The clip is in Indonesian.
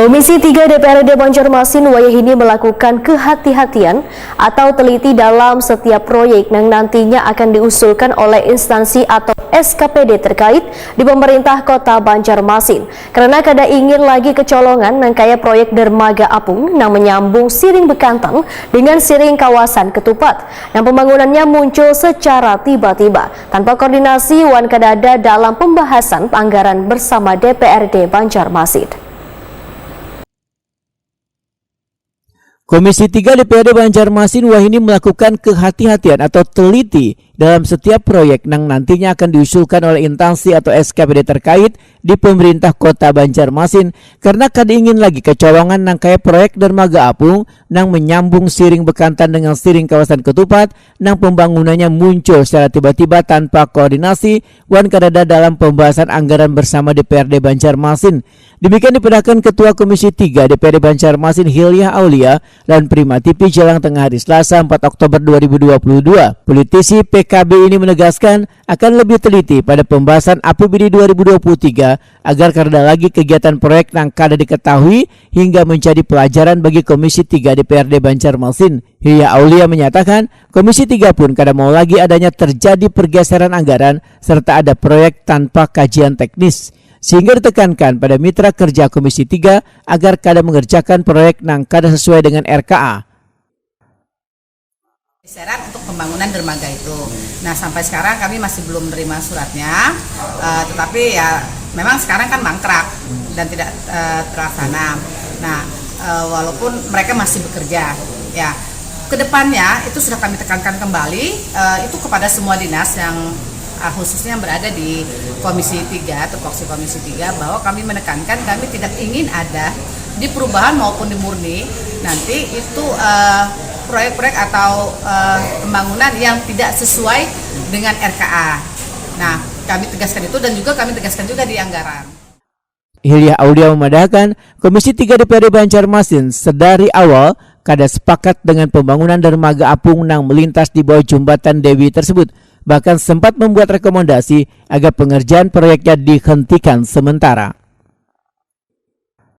Komisi 3 DPRD Banjarmasin wayahini melakukan kehati-hatian atau teliti dalam setiap proyek yang nantinya akan diusulkan oleh instansi atau SKPD terkait di pemerintah kota Banjarmasin. Karena kada ingin lagi kecolongan yang kaya proyek dermaga apung yang menyambung Siring Bekantan dengan Siring kawasan Ketupat yang pembangunannya muncul secara tiba-tiba tanpa koordinasi wan kadada dalam pembahasan anggaran bersama DPRD Banjarmasin. Komisi 3 DPRD Banjarmasin wahini melakukan kehati-hatian atau teliti dalam setiap proyek yang nantinya akan diusulkan oleh instansi atau SKPD terkait di pemerintah kota Banjarmasin karena kada ingin lagi kecolongan nang kaya proyek dermaga apung nang menyambung Siring Bekantan dengan Siring kawasan Ketupat nang pembangunannya muncul secara tiba-tiba tanpa koordinasi wan kadada dalam pembahasan anggaran bersama DPRD Banjarmasin. Demikian dipedahkan Ketua Komisi 3 DPRD Banjarmasin Hilya Aulia dan Prima TV Jelang Tengah hari Selasa 4 Oktober 2022. Politisi PKB ini menegaskan akan lebih teliti pada pembahasan APBD 2023 agar kada lagi kegiatan proyek yang kada diketahui hingga menjadi pelajaran bagi Komisi 3 DPRD Banjarmasin. Hilya Aulia menyatakan Komisi 3 pun kada mau lagi adanya terjadi pergeseran anggaran serta ada proyek tanpa kajian teknis. Sehingga ditekankan pada mitra kerja Komisi 3 agar kada mengerjakan proyek yang kada sesuai dengan RKA. Syarat untuk pembangunan dermaga itu. Nah sampai sekarang kami masih belum menerima suratnya, tetapi ya memang sekarang kan mangkrak dan tidak terlaksana. Nah walaupun mereka masih bekerja, ya kedepannya itu sudah kami tekankan kembali itu kepada semua dinas yang khususnya yang berada di Komisi 3, tupoksi Komisi 3, bahwa kami menekankan kami tidak ingin ada di perubahan maupun di murni nanti itu proyek-proyek atau pembangunan yang tidak sesuai dengan RKA. Nah, kami tegaskan itu dan juga kami tegaskan juga di anggaran. Hilya Aulia memadahkan Komisi 3 DPRD Banjarmasin sedari awal kada sepakat dengan pembangunan dermaga apung yang melintas di bawah jembatan Dewi tersebut. Bahkan sempat membuat rekomendasi agar pengerjaan proyeknya dihentikan sementara.